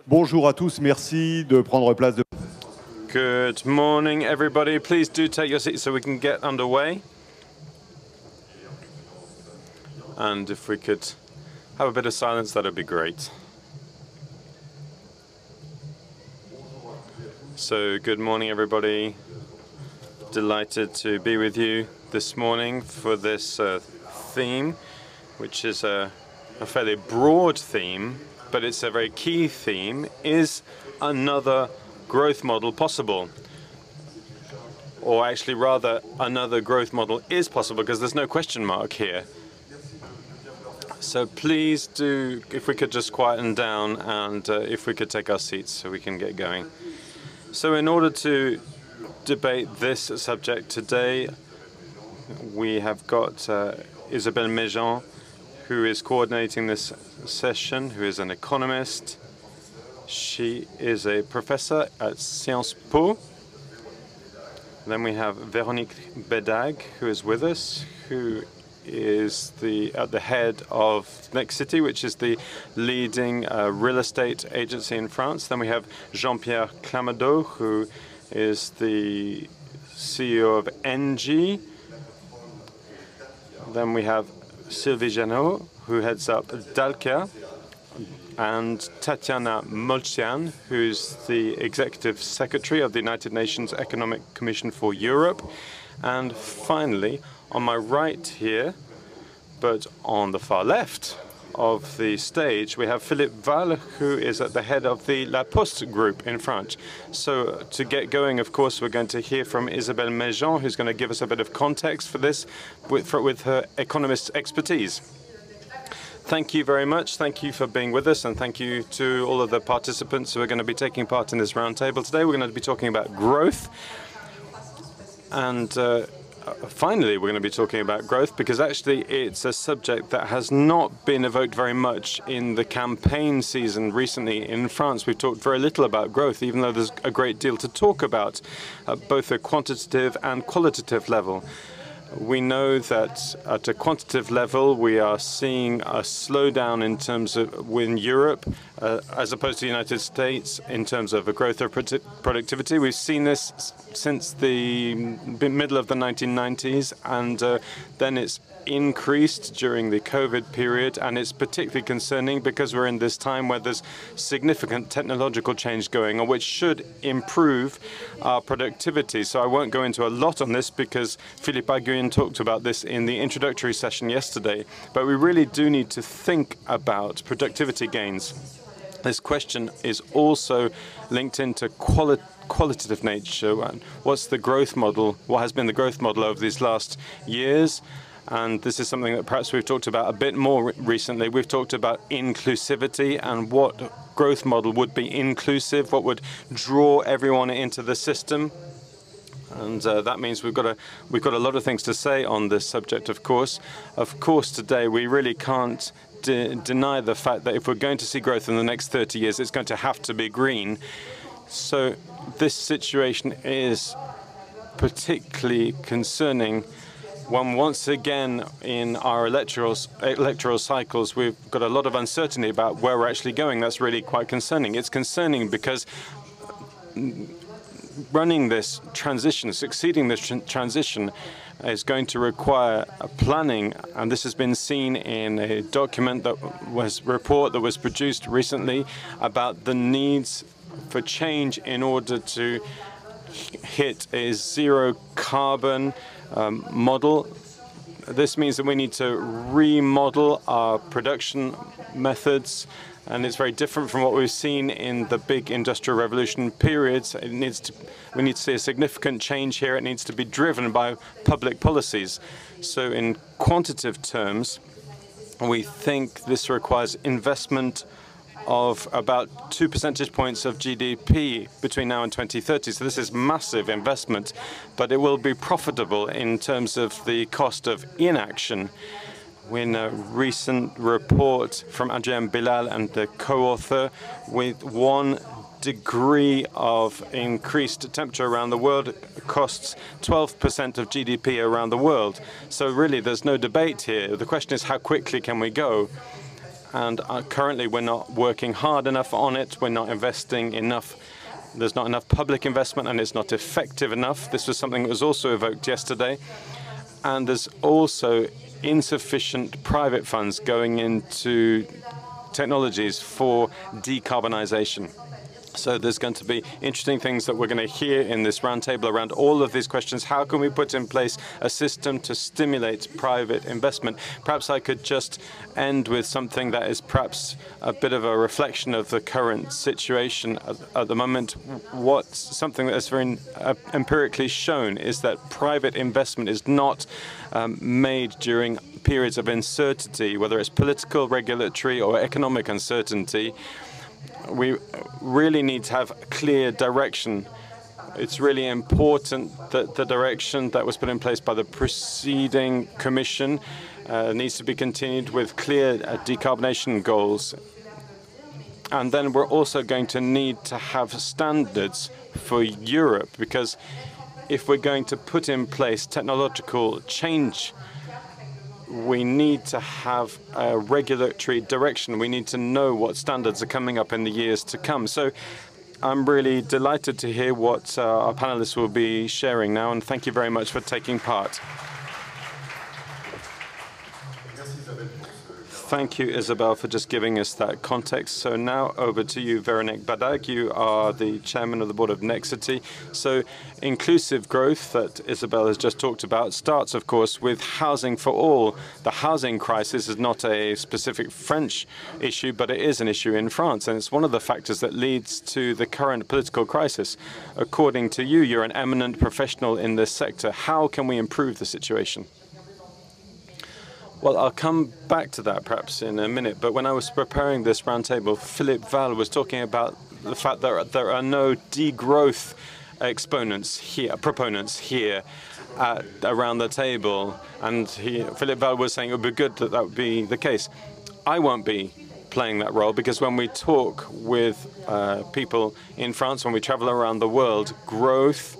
Bonjour à tous, merci de prendre place. Good morning, everybody. Please do take your seats so we can get underway. And if we could have a bit of silence, that would be great. So, good morning, everybody. Delighted to be with you this morning for this theme, which is a fairly broad theme, but it's a very key theme. Is another growth model possible? Or actually, rather, another growth model is possible, because there's no question mark here. So please do, if we could just quieten down, and if we could take our seats so we can get going. So in order to debate this subject today, we have got Isabelle MEJEAN, who is coordinating this session, who is an economist. She is a professor at Sciences Po. Then we have Véronique BÉDAGUE, who is with us, who is at the head of Next City, which is the leading real estate agency in France. Then we have Jean-Pierre CLAMADIEU, who is the CEO of NG. Then we have Sylvie, who heads up Dalkia, and Tatiana MOLCEAN, who's the Executive Secretary of the United Nations Economic Commission for Europe. And finally, on my right here, but on the far left of the stage, we have Philippe, who is at the head of the La Poste group in France. So to get going, of course, we're going to hear from Isabelle MEJEAN, who's going to give us a bit of context for this with her economist's expertise. Thank you very much. Thank you for being with us, and thank you to all of the participants who are going to be taking part in this roundtable today. We're going to be talking about growth, and finally, we're going to be talking about growth because actually it's a subject that has not been evoked very much in the campaign season recently in France. We've talked very little about growth, even though there's a great deal to talk about at both a quantitative and qualitative level. We know that at a quantitative level, we are seeing a slowdown in terms of in Europe, as opposed to the United States, in terms of a growth of productivity. We've seen this since the middle of the 1990s, and then it's increased during the COVID period, and it's particularly concerning because we're in this time where there's significant technological change going on, which should improve our productivity. So I won't go into a lot on this because Philippe talked about this in the introductory session yesterday, but we really do need to think about productivity gains. This question is also linked into qualitative nature. What's the growth model? What has been the growth model over these last years? And this is something that perhaps we've talked about a bit more recently. We've talked about inclusivity and what growth model would be inclusive, what would draw everyone into the system. And that means we've got a lot of things to say on this subject, of course. Of course, today we really can't deny the fact that if we're going to see growth in the next 30 years, it's going to have to be green. So this situation is particularly concerning when once again in our electoral cycles we've got a lot of uncertainty about where we're actually going. That's really quite concerning. It's concerning because running this transition, succeeding this transition, is going to require a planning, and this has been seen in a document report that was produced recently about the needs for change in order to hit a zero carbon model. This means that we need to remodel our production methods, and it's very different from what we've seen in the big industrial revolution periods. We need to see a significant change here. It needs to be driven by public policies. So in quantitative terms, we think this requires investment of about 2 percentage points of GDP between now and 2030. So this is massive investment, but it will be profitable in terms of the cost of inaction. In a recent report from Adrien Bilal and the co-author, with 1 degree of increased temperature around the world costs 12% of GDP around the world. So really, there's no debate here. The question is, how quickly can we go? And currently, we're not working hard enough on it. We're not investing enough. There's not enough public investment, and it's not effective enough. This was something that was also evoked yesterday. And there's also insufficient private funds going into technologies for decarbonization. So there's going to be interesting things that we're going to hear in this roundtable around all of these questions. How can we put in place a system to stimulate private investment? Perhaps I could just end with something that is perhaps a bit of a reflection of the current situation at the moment. Something that is very empirically shown is that private investment is not made during periods of uncertainty, whether it's political, regulatory, or economic uncertainty. We really need to have clear direction. It's really important that the direction that was put in place by the preceding Commission needs to be continued with clear decarbonation goals. And then we're also going to need to have standards for Europe, because if we're going to put in place technological change, we need to have a regulatory direction. We need to know what standards are coming up in the years to come. So I'm really delighted to hear what our panelists will be sharing now, and thank you very much for taking part. Thank you, Isabelle, for just giving us that context. So now over to you, Véronique. BÉDAGUE. You are the chairman of the board of Nexity. So inclusive growth that Isabelle has just talked about starts, of course, with housing for all. The housing crisis is not a specific French issue, but it is an issue in France, and it's one of the factors that leads to the current political crisis. According to you, you're an eminent professional in this sector. How can we improve the situation? Well, I'll come back to that perhaps in a minute, but when I was preparing this roundtable, Philippe Val was talking about the fact that there are no degrowth proponents here around the table, and Philippe Val was saying it would be good that that would be the case. I won't be playing that role, because when we talk with people in France, when we travel around the world, growth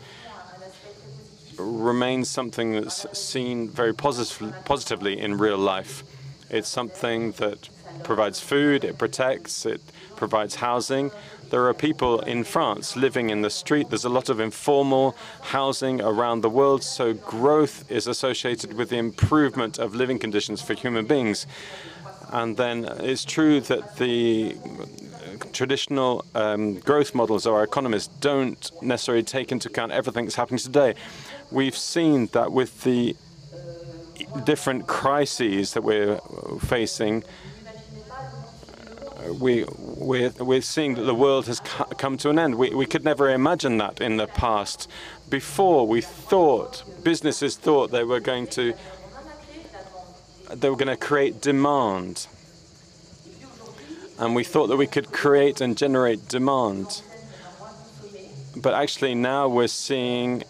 remains something that's seen very positively in real life. It's something that provides food, it protects, it provides housing. There are people in France living in the street. There's a lot of informal housing around the world, so growth is associated with the improvement of living conditions for human beings. And then it's true that the traditional growth models of our economists don't necessarily take into account everything that's happening today. We've seen that with the different crises that we're facing, we're seeing that the world has come to an end. We could never imagine that in the past. Before, businesses thought they were going to create demand. And we thought that we could create and generate demand. But actually now we're seeing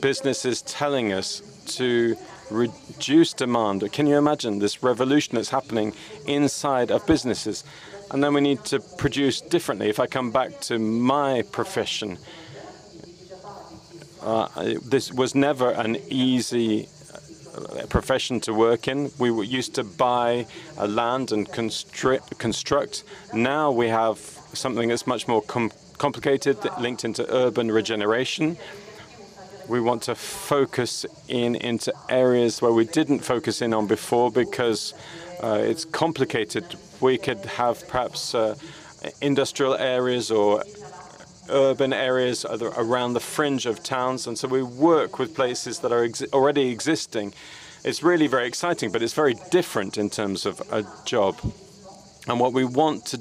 businesses telling us to reduce demand. Can you imagine this revolution that's happening inside of businesses? And then we need to produce differently. If I come back to my profession, this was never an easy profession to work in. We were used to buy land and construct. Now we have something that's much more complicated, linked into urban regeneration. We want to focus into areas where we didn't focus in on before, because it's complicated. We could have perhaps industrial areas or urban areas around the fringe of towns, and so we work with places that are already existing. It's really very exciting, but it's very different in terms of a job. And what we want to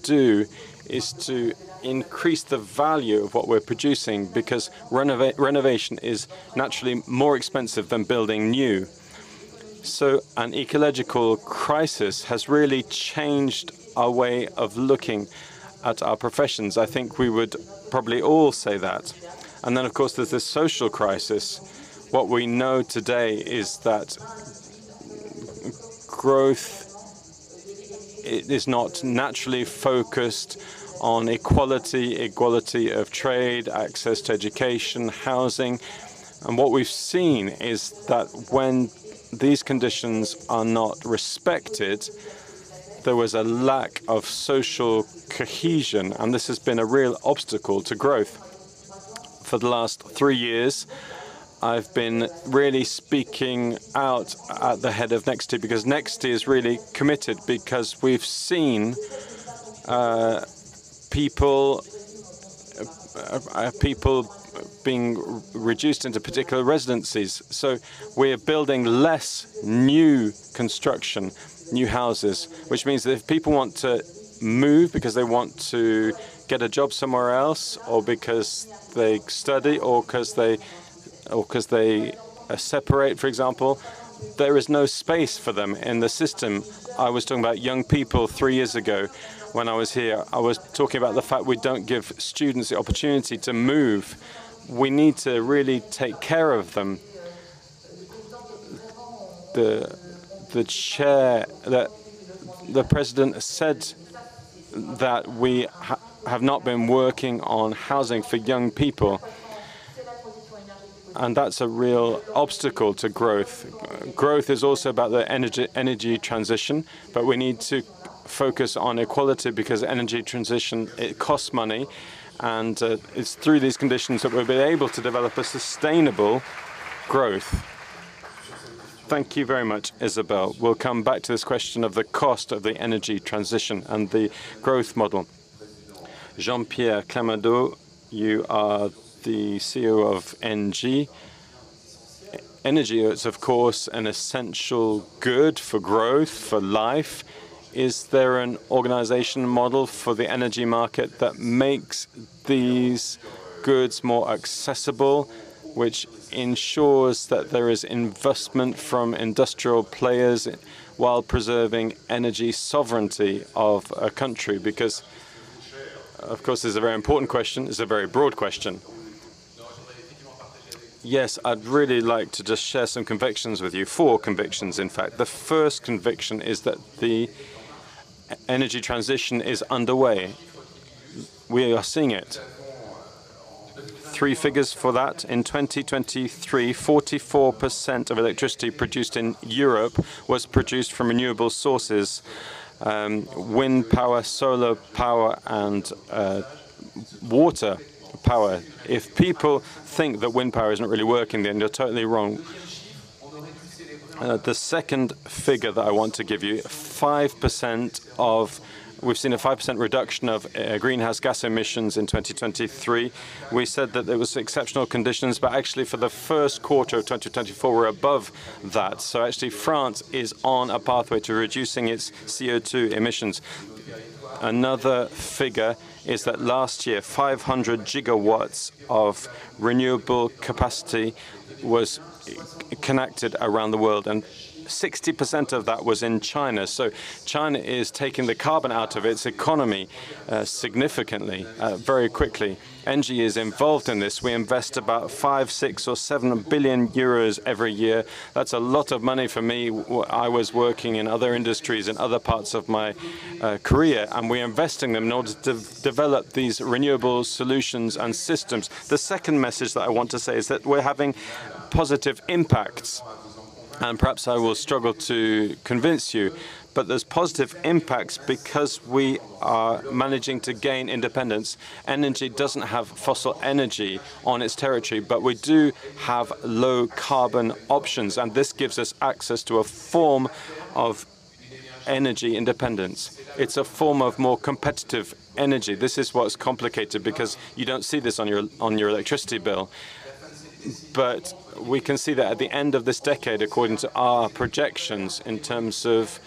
do is to increase the value of what we're producing, because renovation is naturally more expensive than building new. So an ecological crisis has really changed our way of looking at our professions. I think we would probably all say that. And then, of course, there's this social crisis. What we know today is that growth is not naturally focused on equality of trade, access to education, housing. And what we've seen is that when these conditions are not respected, there was a lack of social cohesion, and this has been a real obstacle to growth. For the last 3 years, I've been really speaking out at the head of Nexity, because Nexity is really committed, because we've seen people being reduced into particular residencies. So we're building less new construction, new houses, which means that if people want to move because they want to get a job somewhere else, or because they study, or because they separate, for example, there is no space for them in the system. I was talking about young people 3 years ago when I was here. I was talking about the fact we don't give students the opportunity to move. We need to really take care of them. The chair, the president said that we have not been working on housing for young people. And that's a real obstacle to growth. Growth is also about the energy transition, but we need to focus on equality, because energy transition, it costs money, and it's through these conditions that we'll be able to develop a sustainable growth. Thank you very much, Isabelle. We'll come back to this question of the cost of the energy transition and the growth model. Jean-Pierre CLAMADIEU, you are the CEO of ENGIE. Energy is, of course, an essential good for growth, for life. Is there an organization model for the energy market that makes these goods more accessible, which ensures that there is investment from industrial players while preserving energy sovereignty of a country? Because, of course, this is a very important question. It's a very broad question. Yes, I'd really like to just share some convictions with you, 4 convictions, in fact. The first conviction is that the energy transition is underway. We are seeing it. 3 figures for that. In 2023, 44% of electricity produced in Europe was produced from renewable sources. Wind power, solar power, and water power. If people think that wind power isn't really working, then you're totally wrong. The second figure that I want to give you, 5% of, we've seen a 5% reduction of greenhouse gas emissions in 2023. We said that there was exceptional conditions, but actually for the first quarter of 2024, we're above that. So actually France is on a pathway to reducing its CO2 emissions. Another figure is that last year, 500 gigawatts of renewable capacity was connected around the world, and 60% of that was in China. So China is taking the carbon out of its economy significantly, very quickly. ENGIE is involved in this. We invest about 5, 6, or 7 billion euros every year. That's a lot of money for me. I was working in other industries in other parts of my career, and we're investing them in order to develop these renewable solutions and systems. The second message that I want to say is that we're having positive impacts. And perhaps I will struggle to convince you, but there's positive impacts because we are managing to gain independence. Energy doesn't have fossil energy on its territory, but we do have low carbon options, and this gives us access to a form of energy independence. It's a form of more competitive energy. This is what's complicated, because you don't see this on your electricity bill. But we can see that at the end of this decade, according to our projections in terms of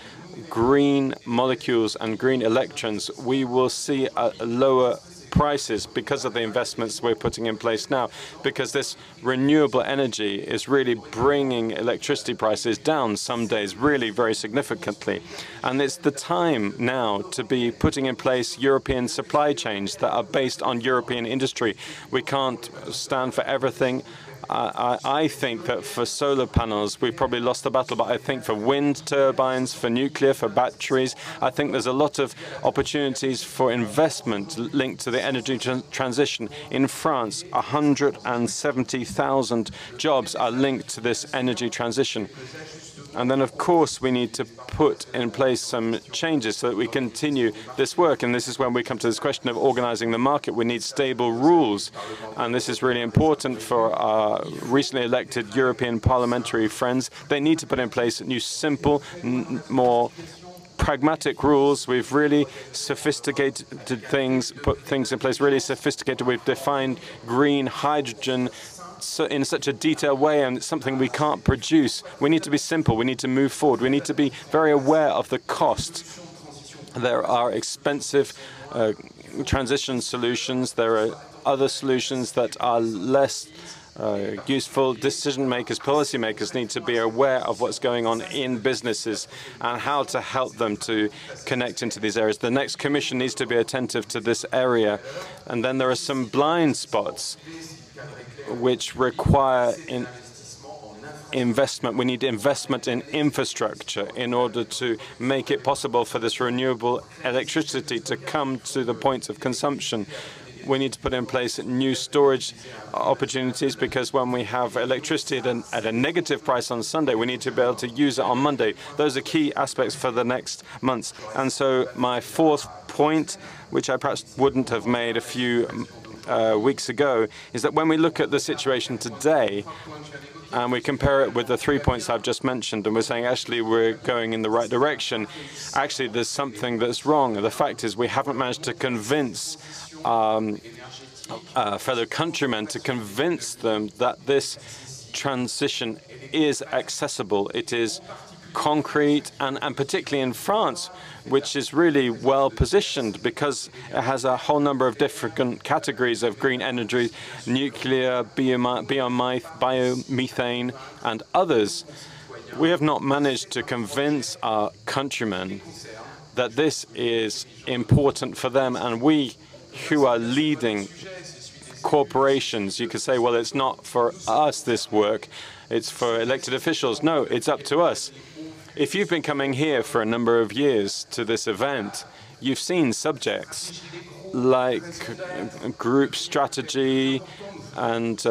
green molecules and green electrons, we will see lower prices because of the investments we're putting in place now, because this renewable energy is really bringing electricity prices down some days really very significantly. And it's the time now to be putting in place European supply chains that are based on European industry. We can't stand for everything. I think that for solar panels, we've probably lost the battle, but I think for wind turbines, for nuclear, for batteries, I think there's a lot of opportunities for investment linked to the energy transition. In France, 170,000 jobs are linked to this energy transition. And then, of course, we need to put in place some changes so that we continue this work. And this is when we come to this question of organizing the market. We need stable rules. And this is really important for our recently elected European parliamentary friends. They need to put in place new, simple, more pragmatic rules. We've really sophisticated things, put things in place really sophisticated. We've defined green hydrogen in such a detailed way, and it's something we can't produce. We need to be simple. We need to move forward. We need to be very aware of the cost. There are expensive transition solutions. There are other solutions that are less useful. Decision makers, policy makers need to be aware of what's going on in businesses and how to help them to connect into these areas. The next Commission needs to be attentive to this area. And then there are some blind spots which require investment. We need investment in infrastructure in order to make it possible for this renewable electricity to come to the point of consumption. We need to put in place new storage opportunities, because when we have electricity at a negative price on Sunday, we need to be able to use it on Monday. Those are key aspects for the next months. And so my fourth point, which I perhaps wouldn't have made a few weeks ago, is that when we look at the situation today and we compare it with the 3 points I've just mentioned, and we're saying actually we're going in the right direction, actually there's something that's wrong. The fact is we haven't managed to convince fellow countrymen, to convince them that this transition is accessible. It is concrete, and particularly in France, which is really well positioned because it has a whole number of different categories of green energy, nuclear, biomethane, and others. We have not managed to convince our countrymen that this is important for them, and we who are leading corporations, you could say, well, it's not for us, this work, it's for elected officials. No, it's up to us. If you've been coming here for a number of years to this event, you've seen subjects like group strategy and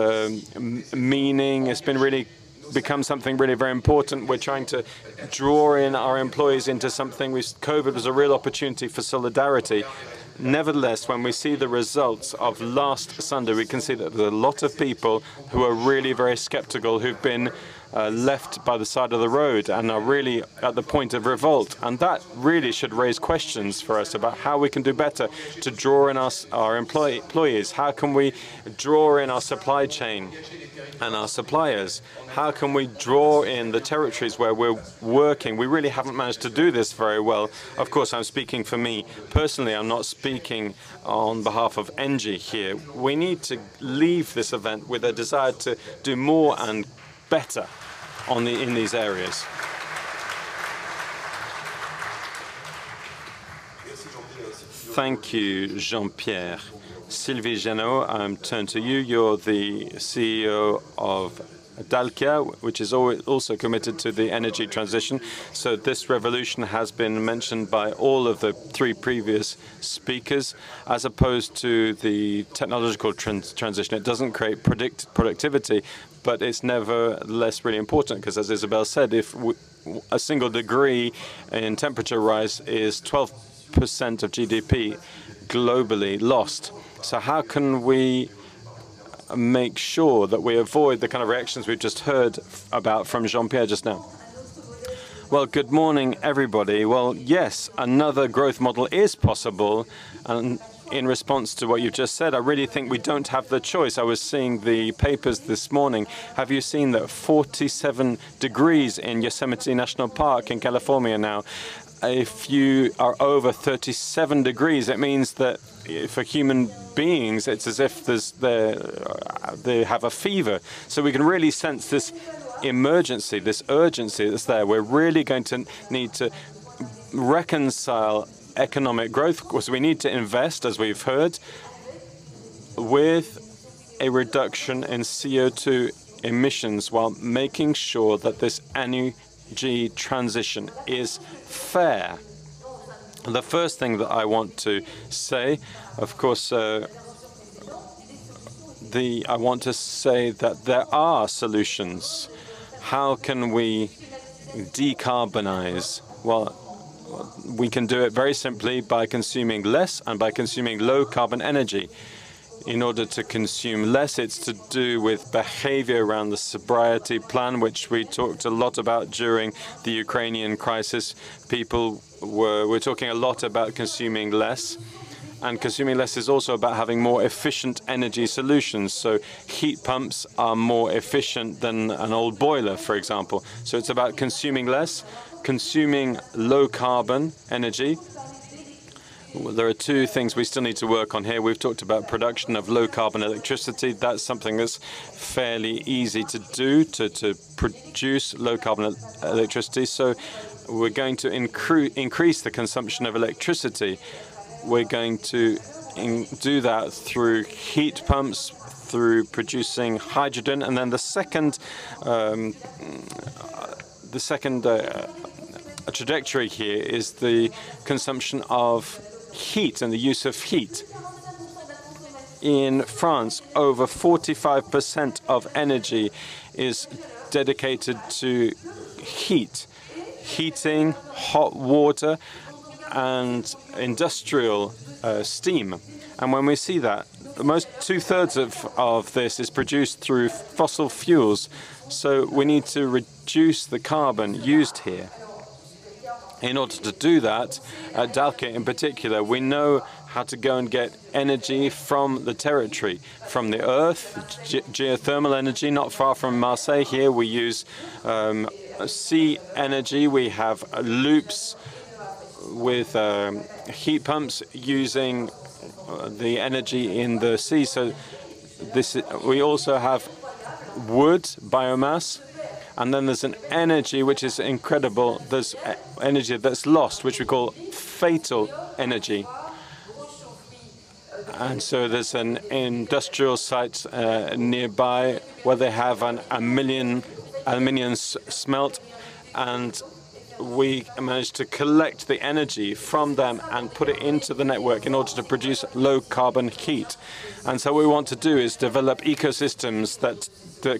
meaning. It's been really become something really very important. We're trying to draw in our employees into something. COVID was a real opportunity for solidarity. Nevertheless, when we see the results of last Sunday, we can see that there's a lot of people who are really very skeptical, who've been left by the side of the road and are really at the point of revolt. And that really should raise questions for us about how we can do better to draw in our employees. How can we draw in our supply chain and our suppliers? How can we draw in the territories where we're working? We really haven't managed to do this very well. Of course, I'm speaking for me. Personally, I'm not speaking on behalf of ENGIE here. We need to leave this event with a desire to do more and better in these areas. Thank you, Jean-Pierre. Sylvie JÉHANNO, I'm turned to you. You're the CEO of Dalkia, which is also committed to the energy transition. So this revolution has been mentioned by all of the three previous speakers, as opposed to the technological transition. It doesn't create productivity, but it's nevertheless really important, because as Isabelle said, if a single degree in temperature rise is 12% of GDP globally lost. So how can we make sure that we avoid the kind of reactions we've just heard about from Jean-Pierre just now? Well, good morning, everybody. Well, yes, another growth model is possible. And in response to what you've just said, I really think we don't have the choice. I was seeing the papers this morning. Have you seen that 47 degrees in Yosemite National Park in California now? If you are over 37 degrees, it means that for human beings, it's as if they have a fever. So we can really sense this emergency, this urgency that's there. We're really going to need to reconcile economic growth. Of course, we need to invest, as we've heard, with a reduction in CO2 emissions while making sure that this energy transition is fair. The first thing that I want to say, of course, I want to say that there are solutions. How can we decarbonize? Well, we can do it very simply by consuming less and by consuming low-carbon energy. In order to consume less, it's to do with behavior around the sobriety plan, which we talked a lot about during the Ukrainian crisis. People were talking a lot about consuming less. And consuming less is also about having more efficient energy solutions. So heat pumps are more efficient than an old boiler, for example. So it's about consuming less, consuming low-carbon energy. There are two things we still need to work on here. We've talked about production of low-carbon electricity. That's something that's fairly easy to do, to produce low-carbon electricity. So we're going to increase the consumption of electricity. We're going to do that through heat pumps, through producing hydrogen, and then the second trajectory here is the consumption of heat and the use of heat. In France, over 45% of energy is dedicated to heat, heating, hot water, and industrial steam. And when we see that, most two-thirds of this is produced through fossil fuels. So we need to reduce the carbon used here. In order to do that, at Dalke in particular, we know how to go and get energy from the territory, from the earth, geothermal energy, not far from Marseille. Here we use sea energy. We have loops with heat pumps using the energy in the sea. So we also have wood, biomass, and then there's an energy which is incredible. There's energy that's lost, which we call fatal energy. And so there's an industrial site nearby where they have an aluminium smelt, and we managed to collect the energy from them and put it into the network in order to produce low-carbon heat. And so what we want to do is develop ecosystems that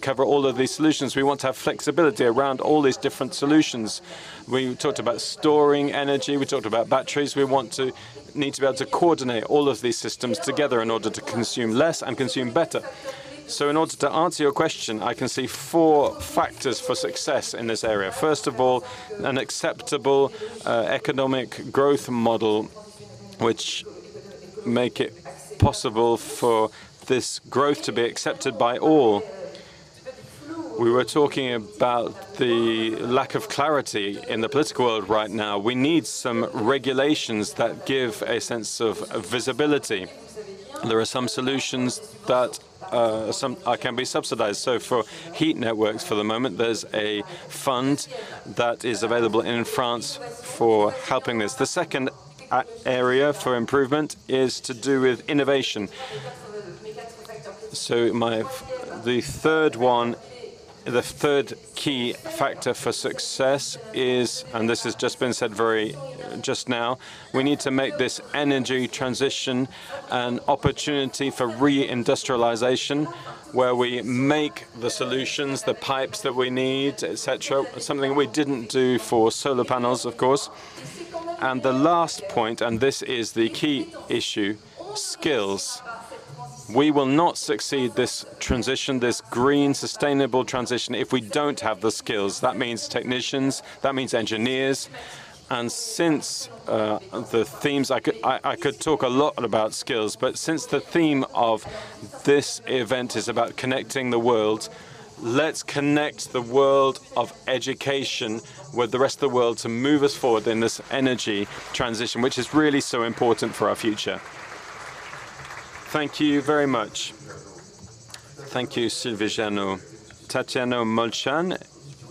cover all of these solutions. We want to have flexibility around all these different solutions. We talked about storing energy. We talked about batteries. We need to be able to coordinate all of these systems together in order to consume less and consume better. So in order to answer your question, I can see 4 factors for success in this area. First of all, an acceptable economic growth model which make it possible for this growth to be accepted by all. We were talking about the lack of clarity in the political world right now. We need some regulations that give a sense of visibility. There are some solutions that can be subsidized. So for heat networks, for the moment, there's a fund that is available in France for helping this. The second area for improvement is to do with innovation. So the third key factor for success is, and this has just been said just now, we need to make this energy transition an opportunity for re-industrialization, where we make the solutions, the pipes that we need, etc. Something we didn't do for solar panels, of course. And the last point, and this is the key issue, skills. We will not succeed this transition, this green, sustainable transition, if we don't have the skills. That means technicians, that means engineers. And since the themes, I could talk a lot about skills, but since the theme of this event is about connecting the world, let's connect the world of education with the rest of the world to move us forward in this energy transition, which is really so important for our future. Thank you very much. Thank you, Sylvie JÉHANNO. Tatiana MOLCEAN,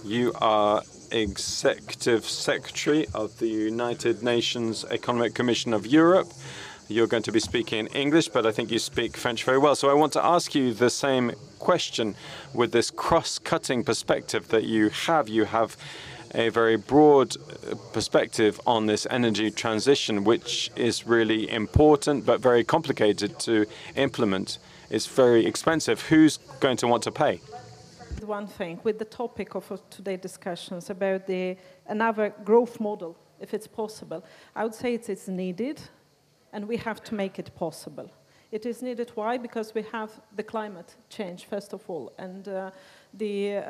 you are Executive Secretary of the United Nations Economic Commission of Europe. You're going to be speaking in English, but I think you speak French very well. So I want to ask you the same question with this cross-cutting perspective that you have. You have a very broad perspective on this energy transition, which is really important but very complicated to implement. It's very expensive. Who's going to want to pay? with one thing, with the topic of today's discussions about another growth model, if it's possible. I would say it's needed, and we have to make it possible. It is needed, why? Because we have the climate change, first of all, and the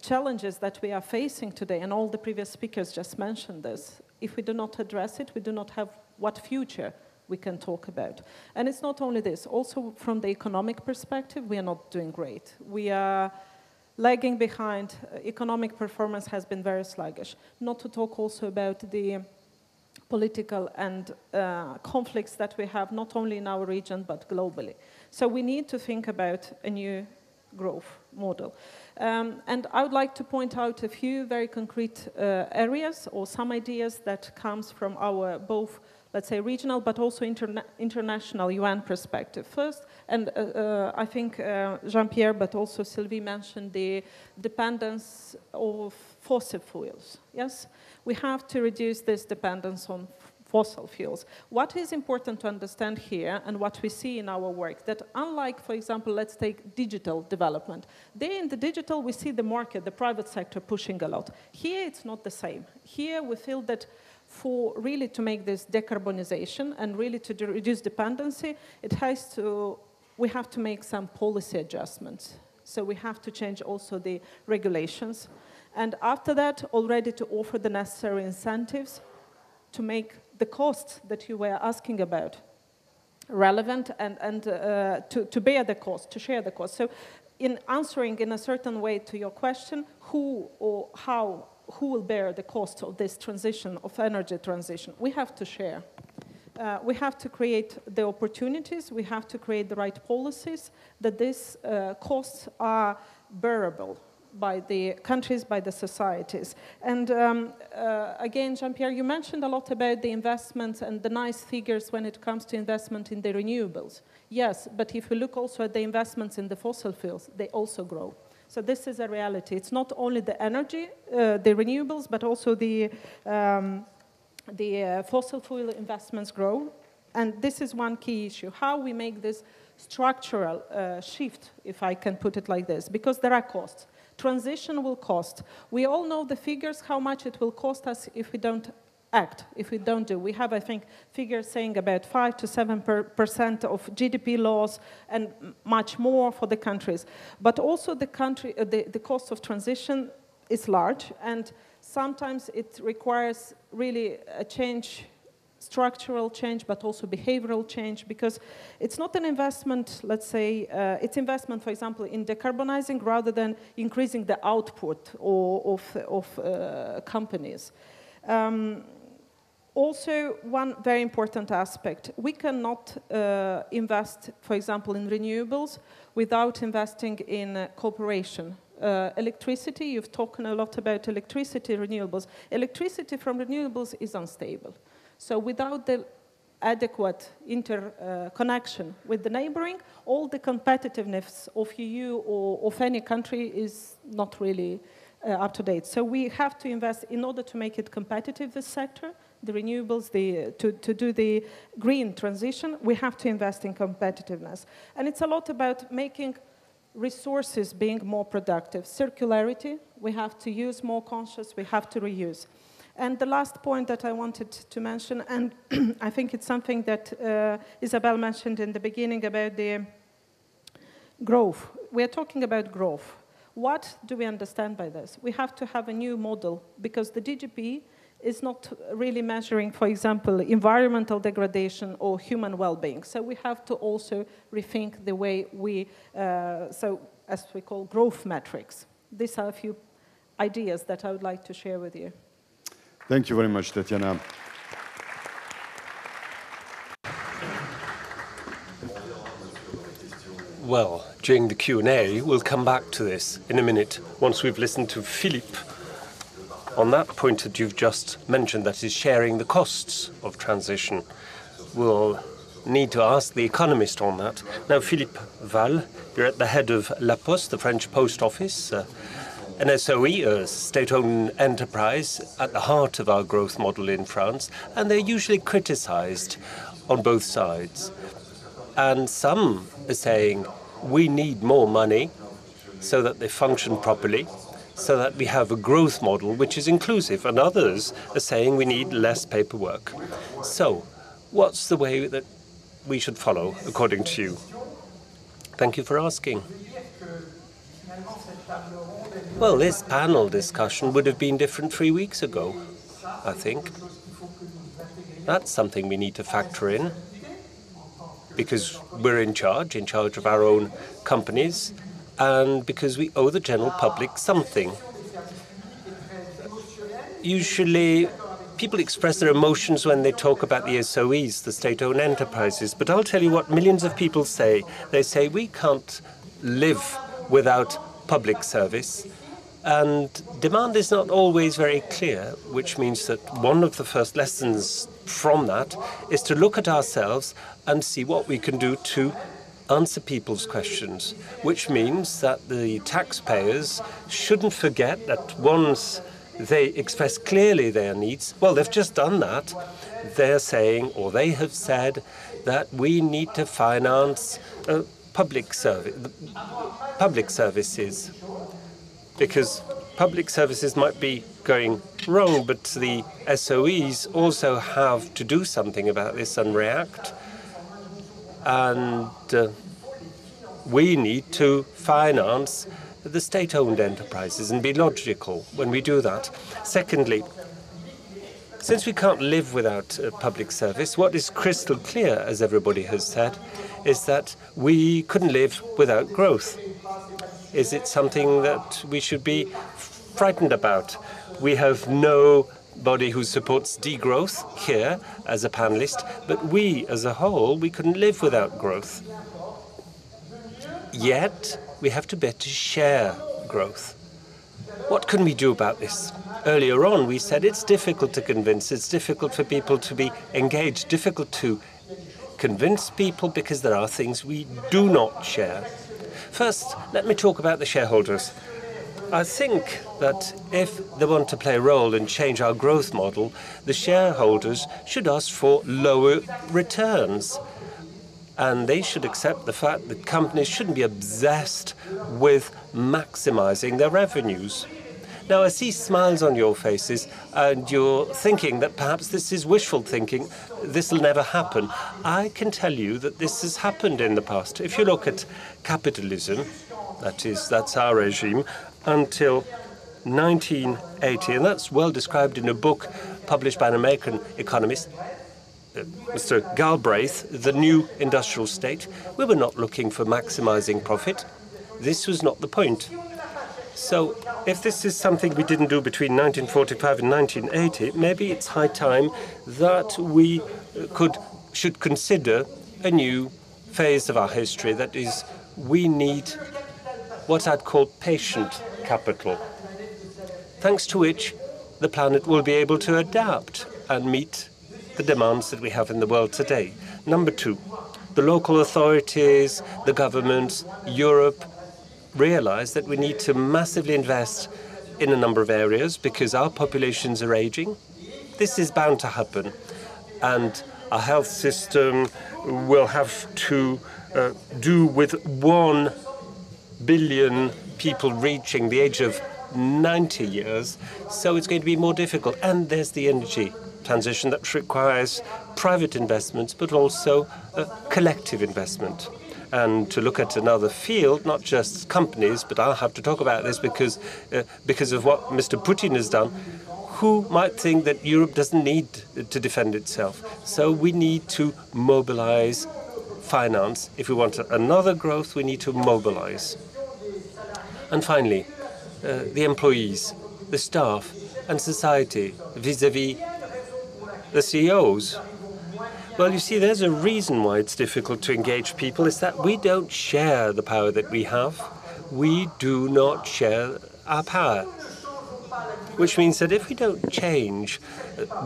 challenges that we are facing today, and all the previous speakers just mentioned this. If we do not address it, we do not have what future we can talk about. And it's not only this, also from the economic perspective, we are not doing great. We are lagging behind. Economic performance has been very sluggish. Not to talk also about the political and conflicts that we have, not only in our region, but globally. So we need to think about a new growth model. And I would like to point out a few very concrete areas or some ideas that comes from our both, let's say, regional, but also international UN perspective. First, and I think Jean-Pierre, but also Sylvie mentioned the dependence of fossil fuels, yes? We have to reduce this dependence on fossil fuels. What is important to understand here, and what we see in our work, that unlike, for example, let's take digital development. There in the digital, we see the market, the private sector pushing a lot. Here, it's not the same. Here, we feel that for really to make this decarbonization and really to reduce dependency, we have to make some policy adjustments. So we have to change also the regulations. And after that, already to offer the necessary incentives to make the costs that you were asking about relevant and to bear the cost, to share the cost. So in answering in a certain way to your question, who will bear the cost of this transition, of energy transition? We have to share. We have to create the opportunities, we have to create the right policies that these costs are bearable by the countries, by the societies. And again, Jean-Pierre, you mentioned a lot about the investments and the nice figures when it comes to investment in the renewables. Yes, but if we look also at the investments in the fossil fuels, they also grow. So this is a reality. It's not only the energy, the renewables, but also the fossil fuel investments grow. And this is one key issue, how we make this structural shift, if I can put it like this, because there are costs. Transition will cost. We all know the figures, how much it will cost us if we don't act, if we don't do. We have, I think, figures saying about 5 to 7% of GDP loss and much more for the countries. But also the cost of transition is large, and sometimes it requires really a change, structural change, but also behavioral change, because it's not an investment, let's say, it's investment, for example, in decarbonizing rather than increasing the output of companies. Also, one very important aspect, we cannot invest, for example, in renewables without investing in cooperation. Electricity, you've talked a lot about electricity, renewables. Electricity from renewables is unstable. So without the adequate interconnection with the neighboring, all the competitiveness of EU or of any country is not really up to date. So we have to invest in order to make it competitive, this sector, the renewables, to do the green transition, we have to invest in competitiveness. And it's a lot about making resources being more productive. Circularity, we have to use more conscious, we have to reuse. And the last point that I wanted to mention, and I think it's something that Isabelle mentioned in the beginning about the growth. We are talking about growth. What do we understand by this? We have to have a new model, because the GDP is not really measuring, for example, environmental degradation or human well-being. So we have to also rethink the way we, as we call, growth metrics. These are a few ideas that I would like to share with you. Thank you very much, Tatiana. Well, during the Q&A, we'll come back to this in a minute, once we've listened to Philippe on that point that you've just mentioned, that is sharing the costs of transition. We'll need to ask the economist on that. Now, Philippe Val, you're at the head of La Poste, the French post office, an SOE, a state-owned enterprise at the heart of our growth model in France, and they're usually criticized on both sides. And some are saying, we need more money, so that they function properly, so that we have a growth model which is inclusive, and others are saying we need less paperwork. So, what's the way that we should follow, according to you? Thank you for asking. Well, this panel discussion would have been different 3 weeks ago, I think. That's something we need to factor in, because we're in charge of our own companies, and because we owe the general public something. Usually, people express their emotions when they talk about the SOEs, the state-owned enterprises, but I'll tell you what millions of people say. They say we can't live without public service, and demand is not always very clear, which means that one of the first lessons from that is to look at ourselves and see what we can do to answer people's questions, which means that the taxpayers shouldn't forget that once they express clearly their needs, well, they've just done that. They're saying, or they have said, that we need to finance public services, because public services might be going wrong, but the SOEs also have to do something about this and react. And we need to finance the state-owned enterprises and be logical when we do that. Secondly, since we can't live without public service, what is crystal clear, as everybody has said, is that we couldn't live without growth. Is it something that we should be frightened about? We have nobody who supports degrowth here as a panelist, but we, as a whole, we couldn't live without growth. Yet, we have to better share growth. What can we do about this? Earlier on, we said it's difficult to convince, it's difficult for people to be engaged, difficult to convince people because there are things we do not share. First, let me talk about the shareholders. I think that if they want to play a role and change our growth model, the shareholders should ask for lower returns. And they should accept the fact that companies shouldn't be obsessed with maximizing their revenues. Now, I see smiles on your faces, and you're thinking that perhaps this is wishful thinking. This will never happen. I can tell you that this has happened in the past. If you look at capitalism, that's our regime, until 1980, and that's well described in a book published by an American economist, Mr. Galbraith, The New Industrial State. We were not looking for maximizing profit. This was not the point. So if this is something we didn't do between 1945 and 1980, maybe it's high time that we should consider a new phase of our history. That is, we need what I'd call patient capital, thanks to which the planet will be able to adapt and meet the demands that we have in the world today. Number two, the local authorities, the governments, Europe, realize that we need to massively invest in a number of areas because our populations are aging. This is bound to happen. And our health system will have to do with 1 billion people reaching the age of 90 years. So it's going to be more difficult. And there's the energy transition that requires private investments, but also collective investment. And to look at another field, not just companies, but I'll have to talk about this because of what Mr. Putin has done. Who might think that Europe doesn't need to defend itself? So we need to mobilize finance. If we want another growth, we need to mobilize. And finally, the employees, the staff, and society vis-à-vis the CEOs. Well, you see, there's a reason why it's difficult to engage people, is that we don't share the power that we have. We do not share our power, which means that if we don't change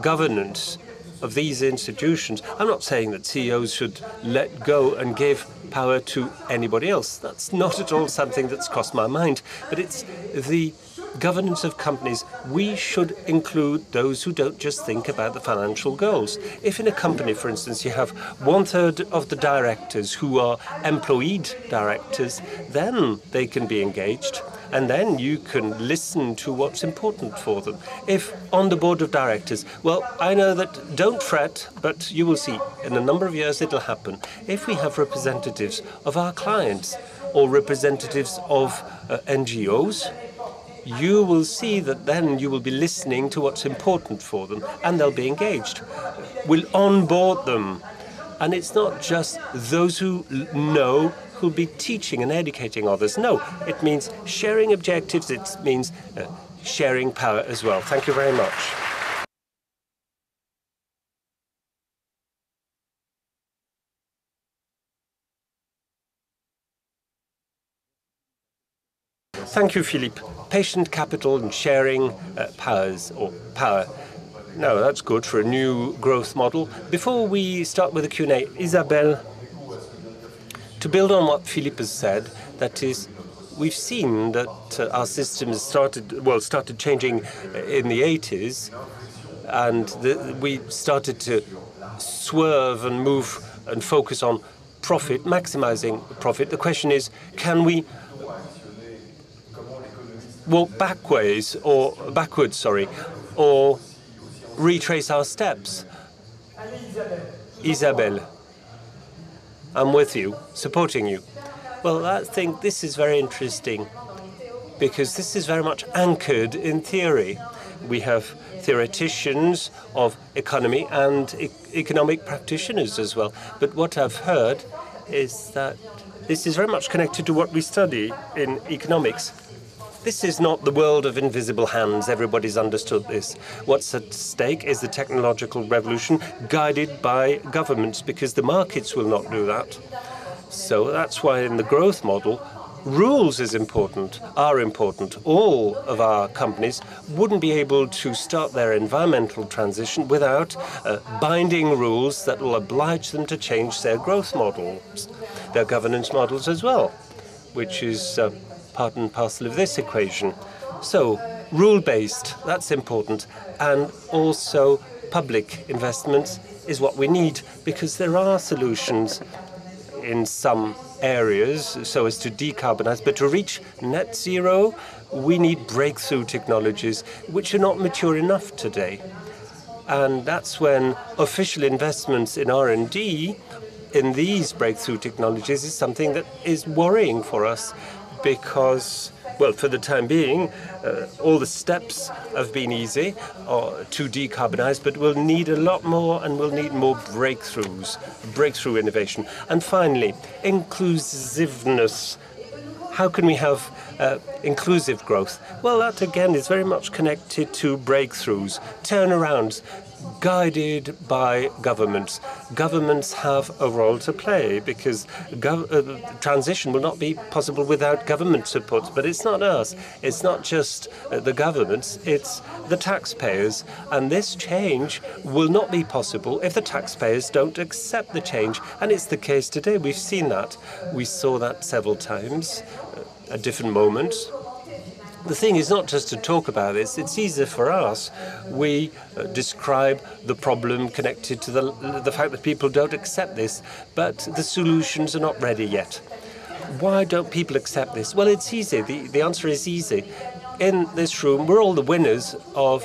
governance of these institutions, I'm not saying that CEOs should let go and give power to anybody else. That's not at all something that's crossed my mind, but it's the governance of companies, we should include those who don't just think about the financial goals. If in a company, for instance, you have 1/3 of the directors who are employed directors, then they can be engaged, and then you can listen to what's important for them. If on the board of directors, well, I know that, don't fret, but you will see, in a number of years it'll happen. If we have representatives of our clients or representatives of NGOs, you will see that then you will be listening to what's important for them, and they'll be engaged. We'll onboard them. And it's not just those who know who'll be teaching and educating others. No, it means sharing objectives. It means sharing power as well. Thank you very much. Thank you, Philippe. Patient capital and sharing powers or power. No, that's good for a new growth model. Before we start with the Q&A, Isabelle, to build on what Philippe has said, that is, we've seen that our system has started changing in the 80s, and we started to swerve and move and focus on profit, maximizing profit. The question is, can we walk backwards, or retrace our steps? Isabelle, I'm with you, supporting you. Well, I think this is very interesting because this is very much anchored in theory. We have theoreticians of economy and economic practitioners as well. But what I've heard is that this is very much connected to what we study in economics. This is not the world of invisible hands. Everybody's understood this. What's at stake is the technological revolution guided by governments, because the markets will not do that. So that's why in the growth model, rules are important. All of our companies wouldn't be able to start their environmental transition without binding rules that will oblige them to change their growth models, their governance models as well, which is part and parcel of this equation. So rule-based, that's important. And also public investments is what we need, because there are solutions in some areas so as to decarbonize. But to reach net zero, we need breakthrough technologies which are not mature enough today. And that's when official investments in R&D in these breakthrough technologies is something that is worrying for us, because, well, for the time being, all the steps have been easy to decarbonize, but we'll need a lot more, and we'll need more breakthrough innovation. And finally, inclusiveness. How can we have inclusive growth? Well, that again is very much connected to breakthroughs, turnarounds, guided by governments. Governments have a role to play, because transition will not be possible without government support. But it's not us. It's not just the governments. It's the taxpayers. And this change will not be possible if the taxpayers don't accept the change. And it's the case today. We've seen that. We saw that several times at different moments. The thing is not just to talk about this. It's easier for us. We describe the problem connected to the fact that people don't accept this, but the solutions are not ready yet. Why don't people accept this? Well, it's easy. The answer is easy. In this room, we're all the winners of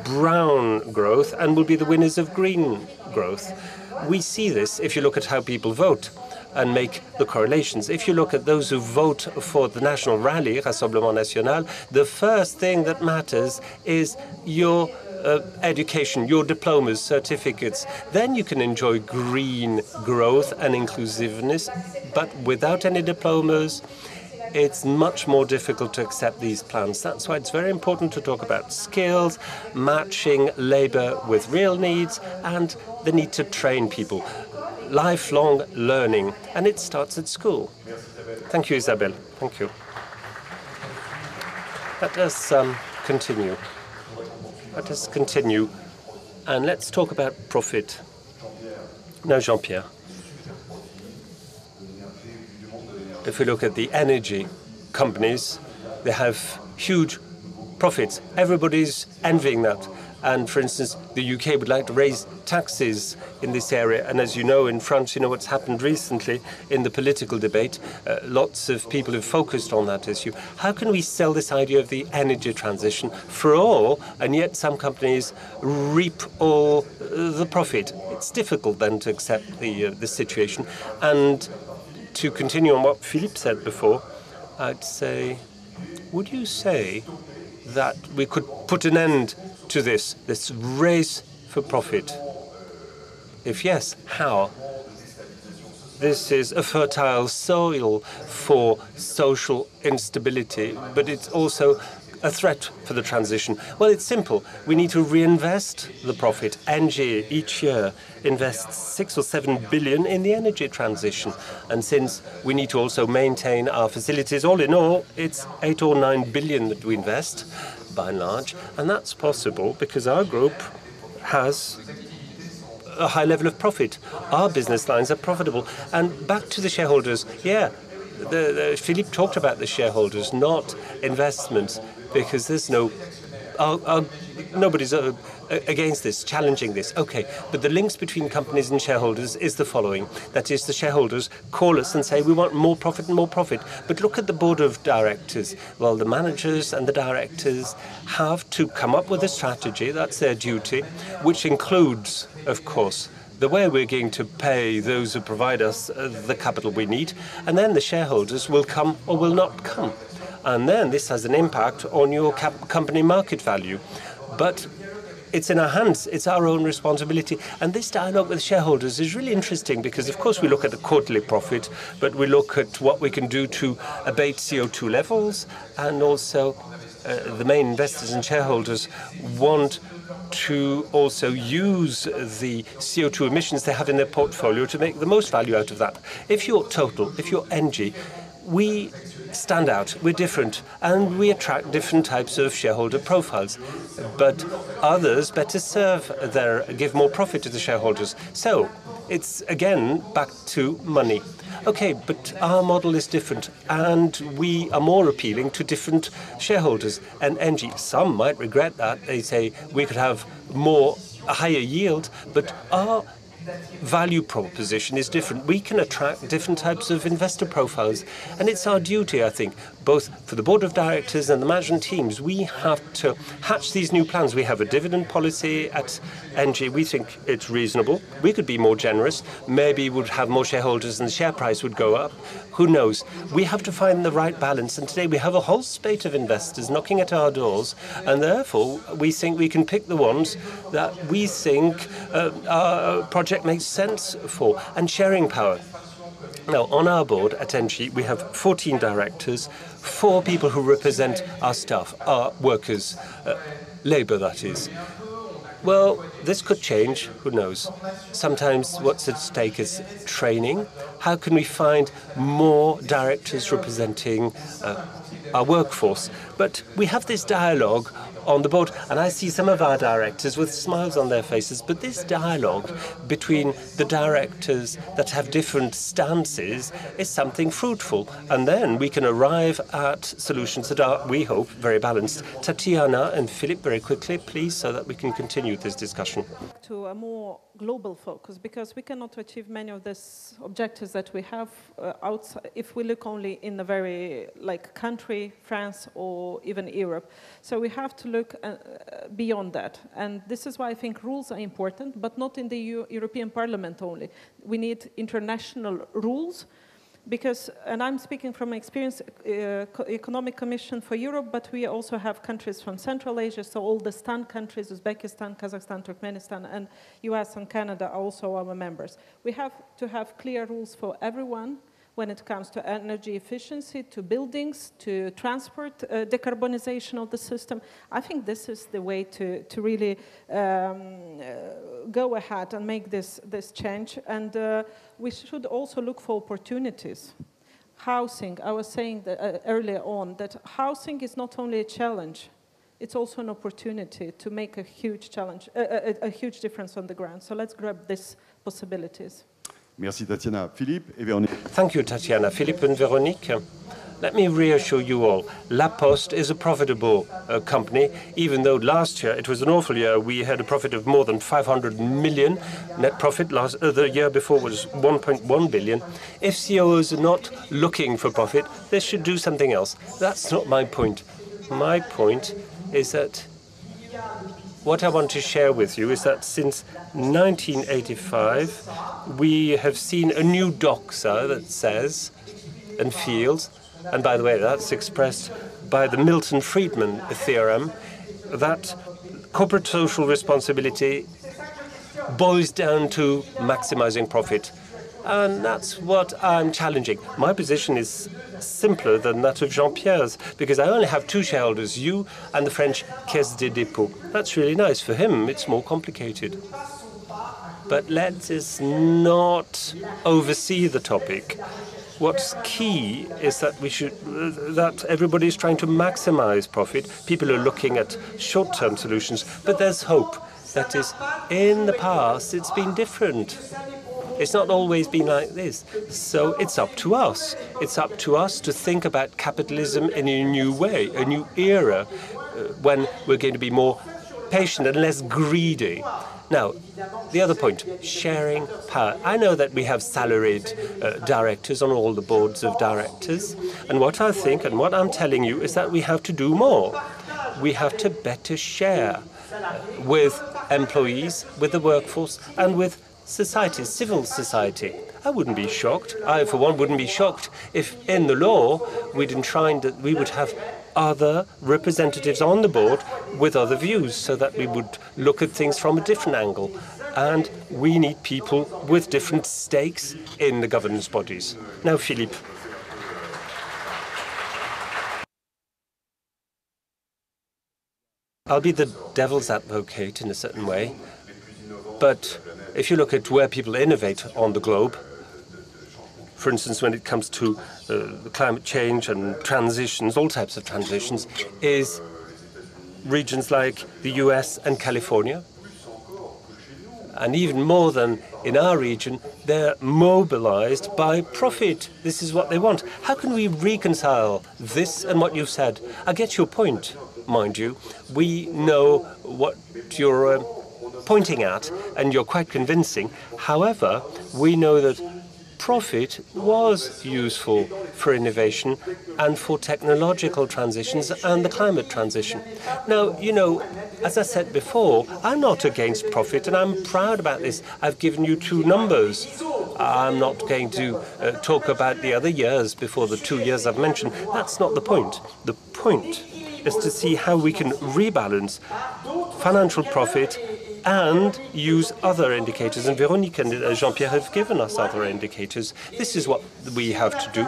brown growth, and we'll be the winners of green growth. We see this if you look at how people vote and make the correlations. If you look at those who vote for the National Rally, Rassemblement National, the first thing that matters is your education, your diplomas, certificates. Then you can enjoy green growth and inclusiveness, but without any diplomas, it's much more difficult to accept these plans. That's why it's very important to talk about skills, matching labor with real needs, and the need to train people. Lifelong learning, and it starts at school. Thank you, Isabelle. Thank you. Let us continue. Let us continue, and let's talk about profit. Now, Jean-Pierre. If we look at the energy companies, they have huge profits. Everybody's envying that. And for instance, the UK would like to raise taxes in this area. And as you know, in France, you know what's happened recently in the political debate. Lots of people have focused on that issue. How can we sell this idea of the energy transition for all, and yet some companies reap all the profit? It's difficult then to accept the situation. And to continue on what Philippe said before, I'd say, would you say that we could put an end to this race for profit? If yes, how? This is a fertile soil for social instability, but it's also a threat for the transition. Well, it's simple. We need to reinvest the profit. ENGIE each year invests 6 or 7 billion in the energy transition. And since we need to also maintain our facilities, all in all, it's 8 or 9 billion that we invest, by and large. And that's possible because our group has a high level of profit. Our business lines are profitable. And back to the shareholders, yeah, Philippe talked about the shareholders, not investments, because there's nobody's against this, challenging this. Okay, but the links between companies and shareholders is the following. That is, the shareholders call us and say, we want more profit and more profit. But look at the board of directors. Well, the managers and the directors have to come up with a strategy, that's their duty, which includes, of course, the way we're going to pay those who provide us the capital we need, and then the shareholders will come or will not come. And then this has an impact on your company market value. But it's in our hands. It's our own responsibility. And this dialogue with shareholders is really interesting because, of course, we look at the quarterly profit, but we look at what we can do to abate CO2 levels. And also the main investors and shareholders want to also use the CO2 emissions they have in their portfolio to make the most value out of that. If you're Total, if you're ENGIE, we stand out, we're different, and we attract different types of shareholder profiles. But others better give more profit to the shareholders. So it's again back to money. Okay, but our model is different, and we are more appealing to different shareholders. And ENGIE, some might regret that. They say we could have a higher yield, but our value proposition is different. We can attract different types of investor profiles. And it's our duty, I think, both for the board of directors and the management teams. We have to hatch these new plans. We have a dividend policy at ENGIE. We think it's reasonable. We could be more generous. Maybe we'd have more shareholders and the share price would go up. Who knows? We have to find the right balance. And today we have a whole spate of investors knocking at our doors. And therefore, we think we can pick the ones that we think our project makes sense for, and sharing power. Now, on our board at ENGIE, we have 14 directors, 4 people who represent our staff, our workers, labour, that is. Well, this could change, who knows? Sometimes what's at stake is training. How can we find more directors representing our workforce? But we have this dialogue on the board, and I see some of our directors with smiles on their faces, but this dialogue between the directors that have different stances is something fruitful, and then we can arrive at solutions that are, we hope, very balanced. Tatiana and Philippe, very quickly, please, so that we can continue this discussion. To a more global focus, because we cannot achieve many of these objectives that we have outside if we look only in a very country, France or even Europe. So we have to look beyond that, and this is why I think rules are important, but not in the European Parliament only. We need international rules. Because, and I'm speaking from experience, Economic Commission for Europe, but we also have countries from Central Asia, so all the STAN countries, Uzbekistan, Kazakhstan, Turkmenistan, and US and Canada are also our members. We have to have clear rules for everyone when it comes to energy efficiency, to buildings, to transport, decarbonization of the system. I think this is the way to really go ahead and make this change. And we should also look for opportunities. Housing, I was saying that, earlier on, that housing is not only a challenge, it's also an opportunity to make a huge challenge, a huge difference on the ground. So let's grab these possibilities. Merci Tatiana. Philippe et Véronique. Thank you, Tatiana. Philippe and Véronique. let me reassure you all. La Poste is a profitable company, even though last year it was an awful year. We had a profit of more than 500 million net profit. The year before was 1.1 billion. If CEOs are not looking for profit, they should do something else. That's not my point. My point is that what I want to share with you is that since 1985, we have seen a new doxa that says and feels, and by the way, that's expressed by the Milton-Friedman theorem, that corporate social responsibility boils down to maximizing profit. And that's what I'm challenging. My position is simpler than that of Jean-Pierre's, because I only have two shareholders, you and the French Caisse des Dépôts. That's really nice. For him, it's more complicated. But let us not oversee the topic. What's key is that that everybody is trying to maximize profit. People are looking at short-term solutions, but there's hope. That is, in the past, it's been different. It's not always been like this. So it's up to us. It's up to us to think about capitalism in a new way, a new era, when we're going to be more patient and less greedy. Now, the other point, sharing power. I know that we have salaried directors on all the boards of directors. And what I think and what I'm telling you is that we have to do more. We have to better share with employees, with the workforce, and with society, civil society. I wouldn't be shocked. I, for one, wouldn't be shocked if in the law we'd enshrine that we would have other representatives on the board with other views, so that we would look at things from a different angle. And we need people with different stakes in the governance bodies. Now, Philippe. I'll be the devil's advocate in a certain way, but if you look at where people innovate on the globe, for instance, when it comes to climate change and transitions, all types of transitions, is regions like the US and California. And even more than in our region, they're mobilized by profit. This is what they want. How can we reconcile this and what you've said? I get your point, mind you. We know what you're pointing at, and you're quite convincing. However, we know that profit was useful for innovation and for technological transitions and the climate transition. Now, you know, as I said before, I'm not against profit, and I'm proud about this. I've given you two numbers. I'm not going to talk about the other years before the 2 years I've mentioned. That's not the point. The point is to see how we can rebalance financial profit and use other indicators. And Véronique and Jean-Pierre have given us other indicators. This is what we have to do.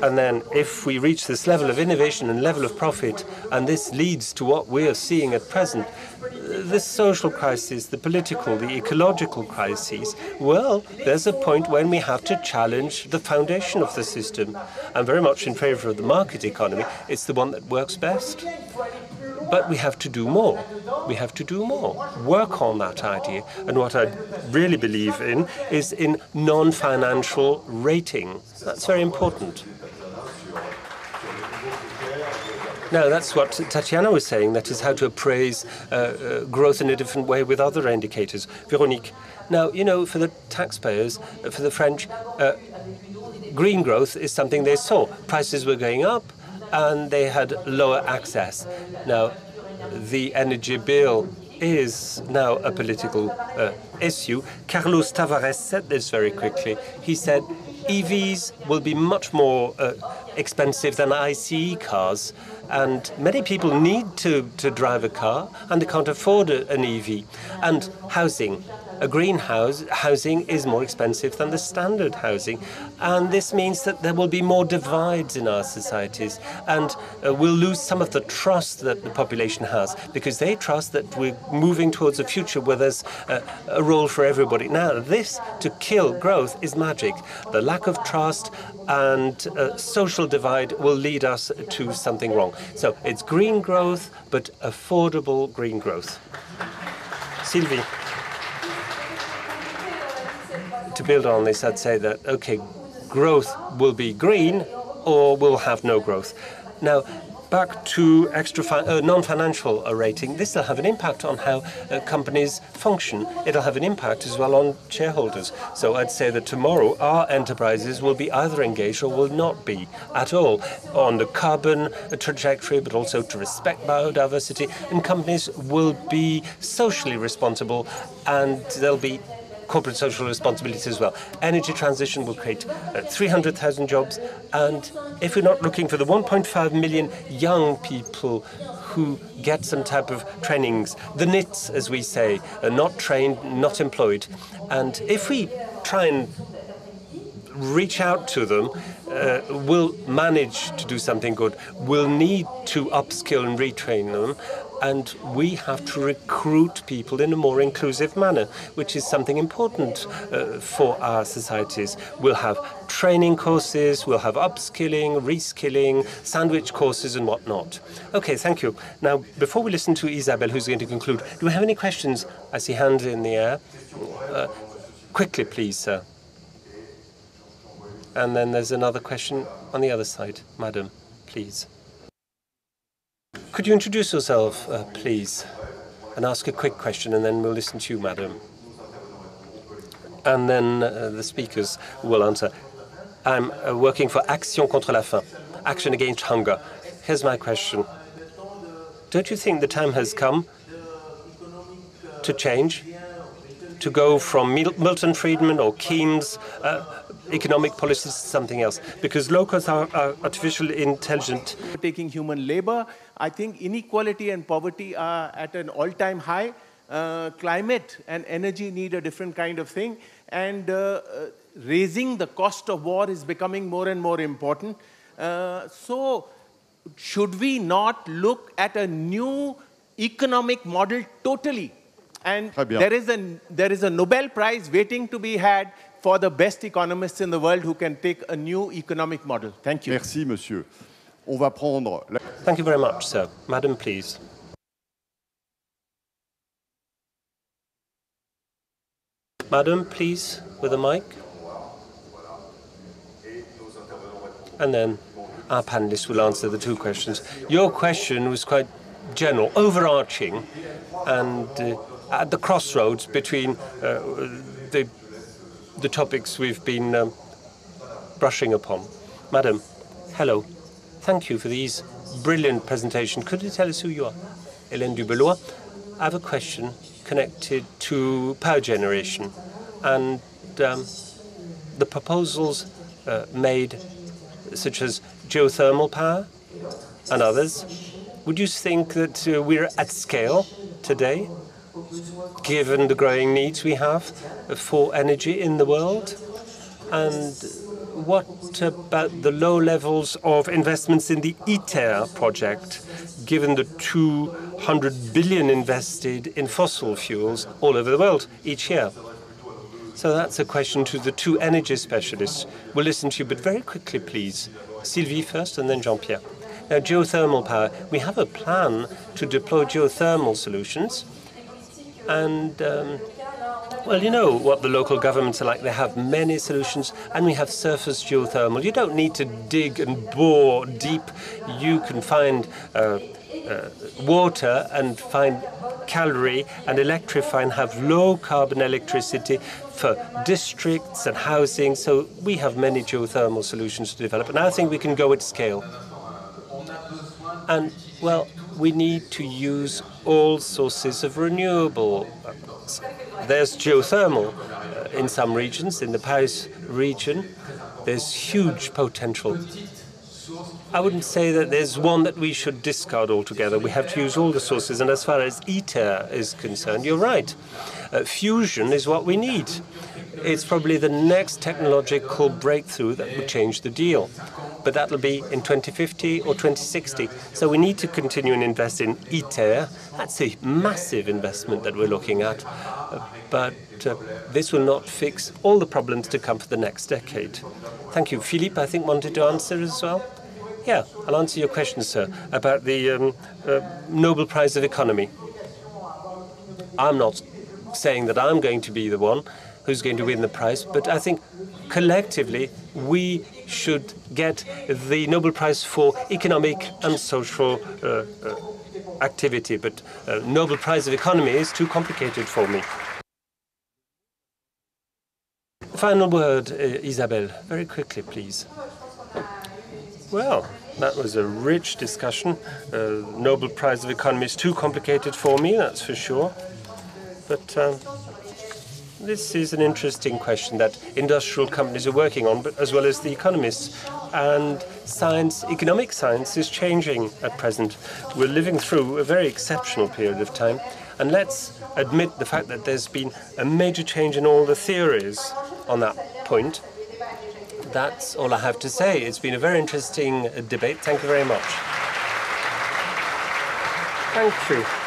And then if we reach this level of innovation and level of profit, and this leads to what we are seeing at present, the social crisis, the political, the ecological crises, well, there's a point when we have to challenge the foundation of the system. I'm very much in favor of the market economy. It's the one that works best. But we have to do more. We have to do more. Work on that idea. And what I really believe in is in non-financial rating. That's very important. Now, that's what Tatiana was saying. That is how to appraise growth in a different way with other indicators. Véronique. Now, you know, for the taxpayers, for the French, green growth is something they saw. Prices were going up, and they had lower access. Now, the energy bill is now a political issue. Carlos Tavares said this very quickly. He said EVs will be much more expensive than ICE cars, and many people need to drive a car, and they can't afford an EV. And housing. A green housing is more expensive than the standard housing. And this means that there will be more divides in our societies. And we'll lose some of the trust that the population has, because they trust that we're moving towards a future where there's a role for everybody. Now, this, to kill growth, is magic. The lack of trust and social divide will lead us to something wrong. So it's green growth, but affordable green growth. Sylvie. To build on this, I'd say that, okay, growth will be green or we'll have no growth. Now, back to non-financial rating, this will have an impact on how companies function. It'll have an impact as well on shareholders. So I'd say that tomorrow our enterprises will be either engaged or will not be at all on the carbon trajectory, but also to respect biodiversity. And companies will be socially responsible, and there'll be corporate social responsibility as well. Energy transition will create 300,000 jobs, and if we're not looking for the 1.5 million young people who get some type of trainings, the NITs, as we say, not trained, not employed, and if we try and reach out to them, we'll manage to do something good. We'll need to upskill and retrain them, and we have to recruit people in a more inclusive manner, which is something important for our societies. We'll have training courses, we'll have upskilling, reskilling, sandwich courses and whatnot. Okay, thank you. Now, before we listen to Isabelle, who's going to conclude, do we have any questions? I see hands in the air. Quickly, please, sir. And then there's another question on the other side. Madam, please. Could you introduce yourself, please, and ask a quick question, and then we'll listen to you, madam. And then the speakers will answer. I'm working for Action contre la faim, Action Against Hunger. Here's my question. Don't you think the time has come to change, to go from Milton Friedman or Keynes' economic policies to something else? Because low-cost artificial intelligence. Taking human labor, I think inequality and poverty are at an all-time high. Climate and energy need a different kind of thing. And raising the cost of war is becoming more and more important. So should we not look at a new economic model totally? And there is a Nobel Prize waiting to be had for the best economists in the world who can take a new economic model. Thank you. Merci, monsieur. On va prendre la... Thank you very much, sir. Madam, please. Madam, please, with a mic. And then our panelists will answer the two questions. Your question was quite general, overarching, and at the crossroads between the topics we've been brushing upon. Madam, hello. Thank you for these brilliant presentations. Could you tell us who you are? Hélène Dubelois. I have a question connected to power generation and the proposals made, such as geothermal power and others. Would you think that we're at scale today, given the growing needs we have for energy in the world? And what about the low levels of investments in the ITER project, given the 200 billion invested in fossil fuels all over the world each year? So that's a question to the two energy specialists. We'll listen to you, but very quickly, please. Sylvie first, and then Jean-Pierre. Now, geothermal power. We have a plan to deploy geothermal solutions. And, well, you know what the local governments are like. They have many solutions, and we have surface geothermal. You don't need to dig and bore deep. You can find water and find calorie and electrify and have low-carbon electricity for districts and housing. So we have many geothermal solutions to develop. And I think we can go at scale. And, well, we need to use all sources of renewable. There's geothermal in some regions. In the Paris region, there's huge potential. I wouldn't say that there's one that we should discard altogether. We have to use all the sources. And as far as ITER is concerned, you're right. Fusion is what we need. It's probably the next technological breakthrough that will change the deal. But that'll be in 2050 or 2060. So we need to continue and invest in ITER. That's a massive investment that we're looking at. But this will not fix all the problems to come for the next decade. Thank you. Philippe, I think, wanted to answer as well. Yeah, I'll answer your question, sir, about the Nobel Prize of Economy. I'm not saying that I'm going to be the one who's going to win the prize, but I think collectively, we should get the Nobel Prize for economic and social activity. But Nobel Prize of Economy is too complicated for me. Final word, Isabelle, very quickly, please. Well, that was a rich discussion. Nobel Prize of Economy is too complicated for me, that's for sure. But this is an interesting question that industrial companies are working on, but as well as the economists. And science, economic science, is changing at present. We're living through a very exceptional period of time. And let's admit the fact that there's been a major change in all the theories on that point. That's all I have to say. It's been a very interesting debate. Thank you very much. Thank you.